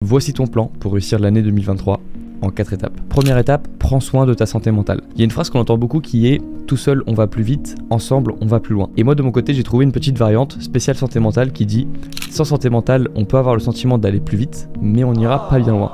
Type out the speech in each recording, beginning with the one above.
Voici ton plan pour réussir l'année 2023 en 4 étapes. Première étape, prends soin de ta santé mentale. Il y a une phrase qu'on entend beaucoup qui est « tout seul on va plus vite, ensemble on va plus loin ». Et moi de mon côté j'ai trouvé une petite variante spéciale santé mentale qui dit « sans santé mentale on peut avoir le sentiment d'aller plus vite, mais on n'ira pas bien loin ».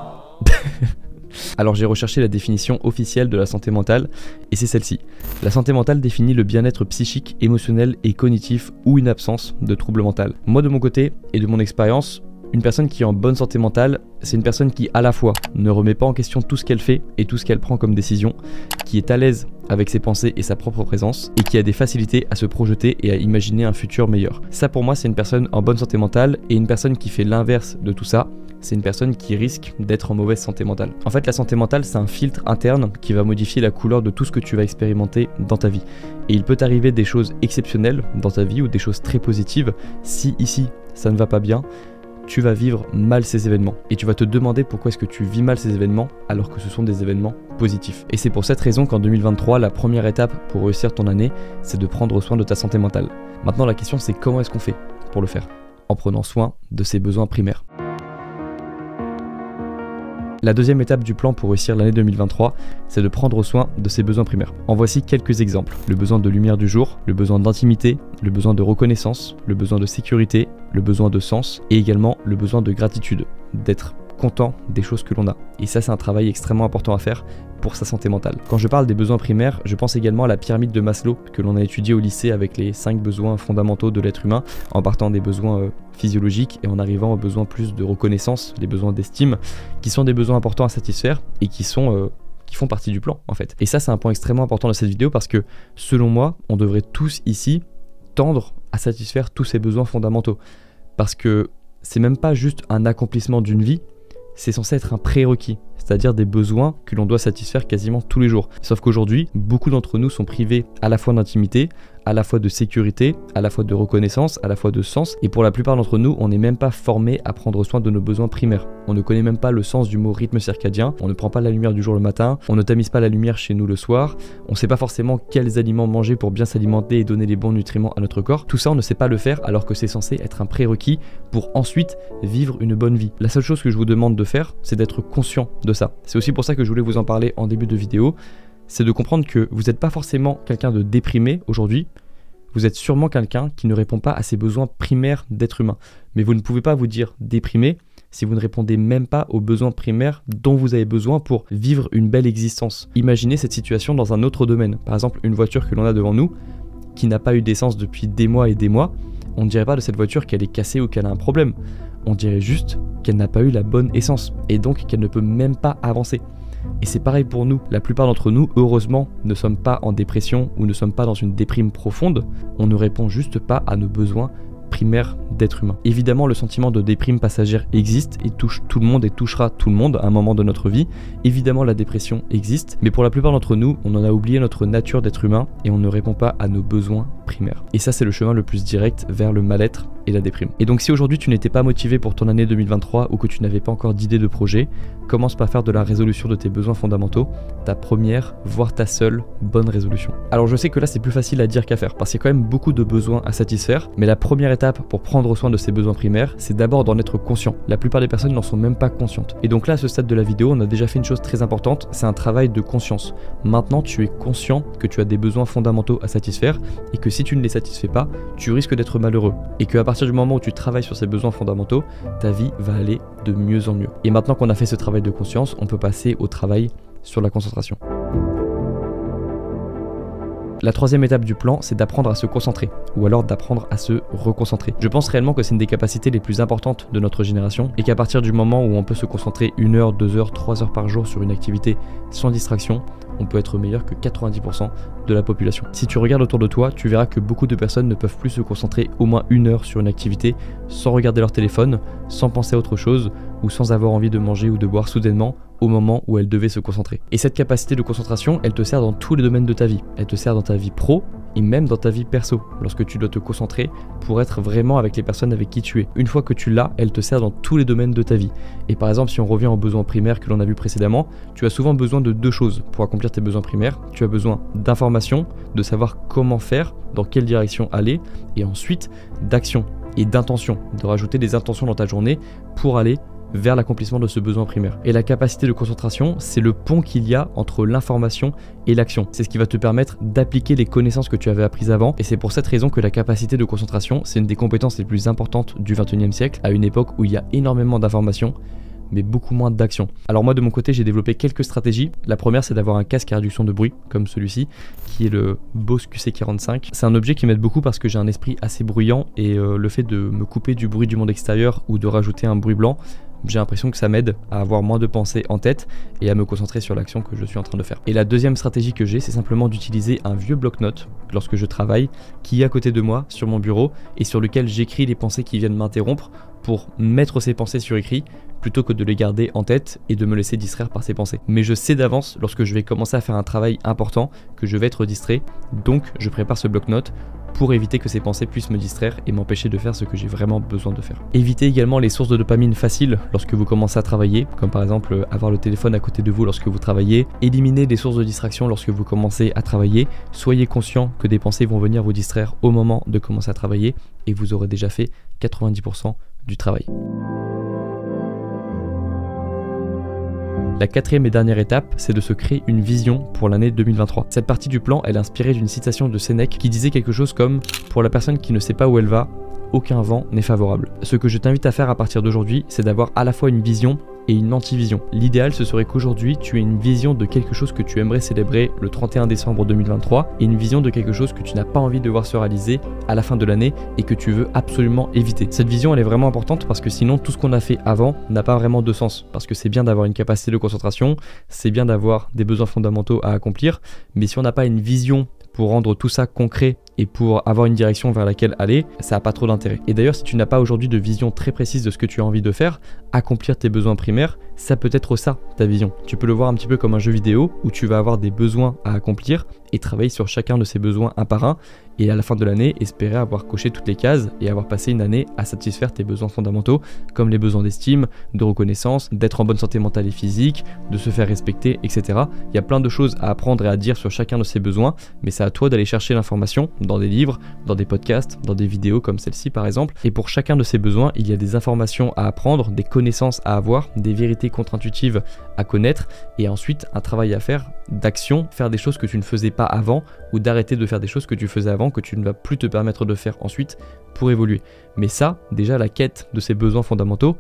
Alors j'ai recherché la définition officielle de la santé mentale et c'est celle-ci. La santé mentale définit le bien-être psychique, émotionnel et cognitif ou une absence de trouble mental. Moi de mon côté et de mon expérience, une personne qui est en bonne santé mentale, c'est une personne qui à la fois ne remet pas en question tout ce qu'elle fait et tout ce qu'elle prend comme décision, qui est à l'aise avec ses pensées et sa propre présence, et qui a des facilités à se projeter et à imaginer un futur meilleur. Ça pour moi c'est une personne en bonne santé mentale, et une personne qui fait l'inverse de tout ça, c'est une personne qui risque d'être en mauvaise santé mentale. En fait la santé mentale c'est un filtre interne qui va modifier la couleur de tout ce que tu vas expérimenter dans ta vie. Et il peut t'arriver des choses exceptionnelles dans ta vie ou des choses très positives, si ici ça ne va pas bien, tu vas vivre mal ces événements et tu vas te demander pourquoi est-ce que tu vis mal ces événements alors que ce sont des événements positifs. Et c'est pour cette raison qu'en 2023, la première étape pour réussir ton année, c'est de prendre soin de ta santé mentale. Maintenant la question c'est comment est-ce qu'on fait pour le faire? En prenant soin de ses besoins primaires. La deuxième étape du plan pour réussir l'année 2023, c'est de prendre soin de ses besoins primaires. En voici quelques exemples. Le besoin de lumière du jour, le besoin d'intimité, le besoin de reconnaissance, le besoin de sécurité, le besoin de sens et également le besoin de gratitude, d'être content des choses que l'on a. Et ça c'est un travail extrêmement important à faire pour sa santé mentale. Quand je parle des besoins primaires, je pense également à la pyramide de Maslow que l'on a étudiée au lycée avec les 5 besoins fondamentaux de l'être humain, en partant des besoins physiologiques et en arrivant aux besoins plus de reconnaissance, les besoins d'estime, qui sont des besoins importants à satisfaire et qui font partie du plan en fait. Et ça c'est un point extrêmement important de cette vidéo parce que selon moi, on devrait tous ici tendre à satisfaire tous ces besoins fondamentaux. Parce que c'est même pas juste un accomplissement d'une vie, c'est censé être un prérequis, c'est-à-dire des besoins que l'on doit satisfaire quasiment tous les jours. Sauf qu'aujourd'hui, beaucoup d'entre nous sont privés à la fois d'intimité, à la fois de sécurité, à la fois de reconnaissance, à la fois de sens, et pour la plupart d'entre nous, on n'est même pas formé à prendre soin de nos besoins primaires. On ne connaît même pas le sens du mot rythme circadien, on ne prend pas la lumière du jour le matin, on ne tamise pas la lumière chez nous le soir, on ne sait pas forcément quels aliments manger pour bien s'alimenter et donner les bons nutriments à notre corps. Tout ça, on ne sait pas le faire alors que c'est censé être un prérequis pour ensuite vivre une bonne vie. La seule chose que je vous demande de faire, c'est d'être conscient de ça. C'est aussi pour ça que je voulais vous en parler en début de vidéo, c'est de comprendre que vous n'êtes pas forcément quelqu'un de déprimé aujourd'hui, vous êtes sûrement quelqu'un qui ne répond pas à ses besoins primaires d'être humain. Mais vous ne pouvez pas vous dire déprimé si vous ne répondez même pas aux besoins primaires dont vous avez besoin pour vivre une belle existence. Imaginez cette situation dans un autre domaine. Par exemple, une voiture que l'on a devant nous, qui n'a pas eu d'essence depuis des mois et des mois, on ne dirait pas de cette voiture qu'elle est cassée ou qu'elle a un problème. On dirait juste qu'elle n'a pas eu la bonne essence et donc qu'elle ne peut même pas avancer. Et c'est pareil pour nous, la plupart d'entre nous, heureusement, ne sommes pas en dépression ou ne sommes pas dans une déprime profonde, on ne répond juste pas à nos besoins primaire d'être humain. Évidemment, le sentiment de déprime passagère existe et touche tout le monde et touchera tout le monde à un moment de notre vie. Évidemment, la dépression existe, mais pour la plupart d'entre nous, on en a oublié notre nature d'être humain et on ne répond pas à nos besoins primaires. Et ça, c'est le chemin le plus direct vers le mal-être et la déprime. Et donc si aujourd'hui tu n'étais pas motivé pour ton année 2023 ou que tu n'avais pas encore d'idée de projet, commence par faire de la résolution de tes besoins fondamentaux ta première, voire ta seule bonne résolution. Alors je sais que là c'est plus facile à dire qu'à faire parce qu'il y a quand même beaucoup de besoins à satisfaire, mais la première étape pour prendre soin de ses besoins primaires, c'est d'abord d'en être conscient. La plupart des personnes n'en sont même pas conscientes. Et donc là à ce stade de la vidéo, on a déjà fait une chose très importante, c'est un travail de conscience. Maintenant tu es conscient que tu as des besoins fondamentaux à satisfaire et que si tu ne les satisfais pas, tu risques d'être malheureux et qu'à partir du moment où tu travailles sur ces besoins fondamentaux, ta vie va aller de mieux en mieux. Et maintenant qu'on a fait ce travail de conscience, on peut passer au travail sur la concentration. La troisième étape du plan, c'est d'apprendre à se concentrer, ou alors d'apprendre à se reconcentrer. Je pense réellement que c'est une des capacités les plus importantes de notre génération, et qu'à partir du moment où on peut se concentrer 1 heure, 2 heures, 3 heures par jour sur une activité sans distraction, on peut être meilleur que 90% de la population. Si tu regardes autour de toi, tu verras que beaucoup de personnes ne peuvent plus se concentrer au moins 1 heure sur une activité sans regarder leur téléphone, sans penser à autre chose, ou sans avoir envie de manger ou de boire soudainement au moment où elle devait se concentrer. Et cette capacité de concentration, elle te sert dans tous les domaines de ta vie. Elle te sert dans ta vie pro et même dans ta vie perso, lorsque tu dois te concentrer pour être vraiment avec les personnes avec qui tu es. Une fois que tu l'as, elle te sert dans tous les domaines de ta vie. Et par exemple, si on revient aux besoins primaires que l'on a vu précédemment, tu as souvent besoin de 2 choses pour accomplir tes besoins primaires. Tu as besoin d'informations, de savoir comment faire, dans quelle direction aller, et ensuite d'action et d'intention, de rajouter des intentions dans ta journée pour aller vers l'accomplissement de ce besoin primaire. Et la capacité de concentration, c'est le pont qu'il y a entre l'information et l'action. C'est ce qui va te permettre d'appliquer les connaissances que tu avais apprises avant, et c'est pour cette raison que la capacité de concentration, c'est une des compétences les plus importantes du 21e siècle, à une époque où il y a énormément d'informations, mais beaucoup moins d'action. Alors moi de mon côté j'ai développé quelques stratégies. La première c'est d'avoir un casque à réduction de bruit comme celui-ci qui est le Bose QC45. C'est un objet qui m'aide beaucoup parce que j'ai un esprit assez bruyant et le fait de me couper du bruit du monde extérieur ou de rajouter un bruit blanc, j'ai l'impression que ça m'aide à avoir moins de pensées en tête et à me concentrer sur l'action que je suis en train de faire. Et la deuxième stratégie que j'ai, c'est simplement d'utiliser un vieux bloc-notes lorsque je travaille qui est à côté de moi sur mon bureau et sur lequel j'écris les pensées qui viennent m'interrompre pour mettre ces pensées sur écrit plutôt que de les garder en tête et de me laisser distraire par ces pensées. Mais je sais d'avance lorsque je vais commencer à faire un travail important que je vais être distrait, donc je prépare ce bloc-notes pour éviter que ces pensées puissent me distraire et m'empêcher de faire ce que j'ai vraiment besoin de faire. Évitez également les sources de dopamine faciles lorsque vous commencez à travailler, comme par exemple avoir le téléphone à côté de vous lorsque vous travaillez. Éliminez les sources de distraction lorsque vous commencez à travailler. Soyez conscient que des pensées vont venir vous distraire au moment de commencer à travailler et vous aurez déjà fait 90% du travail. La quatrième et dernière étape, c'est de se créer une vision pour l'année 2023. Cette partie du plan, elle est inspirée d'une citation de Sénèque qui disait quelque chose comme « Pour la personne qui ne sait pas où elle va, aucun vent n'est favorable ». Ce que je t'invite à faire à partir d'aujourd'hui, c'est d'avoir à la fois une vision et une anti-vision. L'idéal, ce serait qu'aujourd'hui, tu aies une vision de quelque chose que tu aimerais célébrer le 31 décembre 2023 et une vision de quelque chose que tu n'as pas envie de voir se réaliser à la fin de l'année et que tu veux absolument éviter. Cette vision, elle est vraiment importante parce que sinon, tout ce qu'on a fait avant n'a pas vraiment de sens. Parce que c'est bien d'avoir une capacité de concentration, c'est bien d'avoir des besoins fondamentaux à accomplir, mais si on n'a pas une vision pour rendre tout ça concret et pour avoir une direction vers laquelle aller, ça n'a pas trop d'intérêt. Et d'ailleurs, si tu n'as pas aujourd'hui de vision très précise de ce que tu as envie de faire, accomplir tes besoins primaires, ça peut être ça, ta vision. Tu peux le voir un petit peu comme un jeu vidéo où tu vas avoir des besoins à accomplir et travailler sur chacun de ces besoins un par un et à la fin de l'année, espérer avoir coché toutes les cases et avoir passé une année à satisfaire tes besoins fondamentaux comme les besoins d'estime, de reconnaissance, d'être en bonne santé mentale et physique, de se faire respecter, etc. Il y a plein de choses à apprendre et à dire sur chacun de ces besoins, mais c'est à toi d'aller chercher l'information dans des livres, dans des podcasts, dans des vidéos comme celle-ci par exemple. Et pour chacun de ces besoins, il y a des informations à apprendre, des connaissances à avoir, des vérités contre-intuitives à connaître et ensuite un travail à faire d'action, faire des choses que tu ne faisais pas avant ou d'arrêter de faire des choses que tu faisais avant que tu ne vas plus te permettre de faire ensuite pour évoluer. Mais ça, déjà la quête de ces besoins fondamentaux,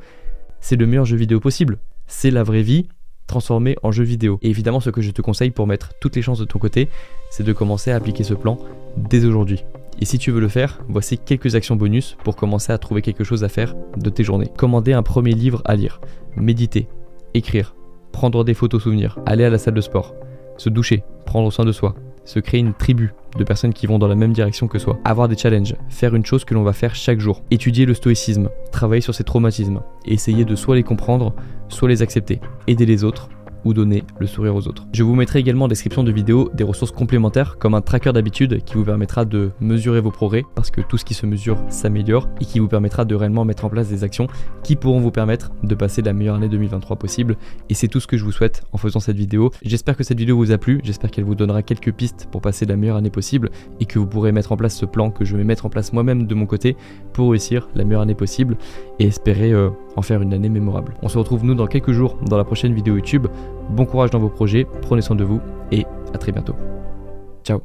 c'est le meilleur jeu vidéo possible. C'est la vraie vie transformée en jeu vidéo. Et évidemment, ce que je te conseille pour mettre toutes les chances de ton côté, c'est de commencer à appliquer ce plan dès aujourd'hui. Et si tu veux le faire, voici quelques actions bonus pour commencer à trouver quelque chose à faire de tes journées. Commander un premier livre à lire, méditer, écrire, prendre des photos souvenirs, aller à la salle de sport, se doucher, prendre soin de soi, se créer une tribu de personnes qui vont dans la même direction que soi, avoir des challenges, faire une chose que l'on va faire chaque jour, étudier le stoïcisme, travailler sur ses traumatismes, et essayer de soit les comprendre, soit les accepter, aider les autres, ou donner le sourire aux autres. Je vous mettrai également en description de vidéo des ressources complémentaires comme un tracker d'habitude qui vous permettra de mesurer vos progrès parce que tout ce qui se mesure s'améliore et qui vous permettra de réellement mettre en place des actions qui pourront vous permettre de passer la meilleure année 2023 possible. Et c'est tout ce que je vous souhaite en faisant cette vidéo. J'espère que cette vidéo vous a plu, j'espère qu'elle vous donnera quelques pistes pour passer la meilleure année possible et que vous pourrez mettre en place ce plan que je vais mettre en place moi-même de mon côté pour réussir la meilleure année possible et espérer en faire une année mémorable. On se retrouve nous dans quelques jours dans la prochaine vidéo YouTube. Bon courage dans vos projets, prenez soin de vous et à très bientôt. Ciao.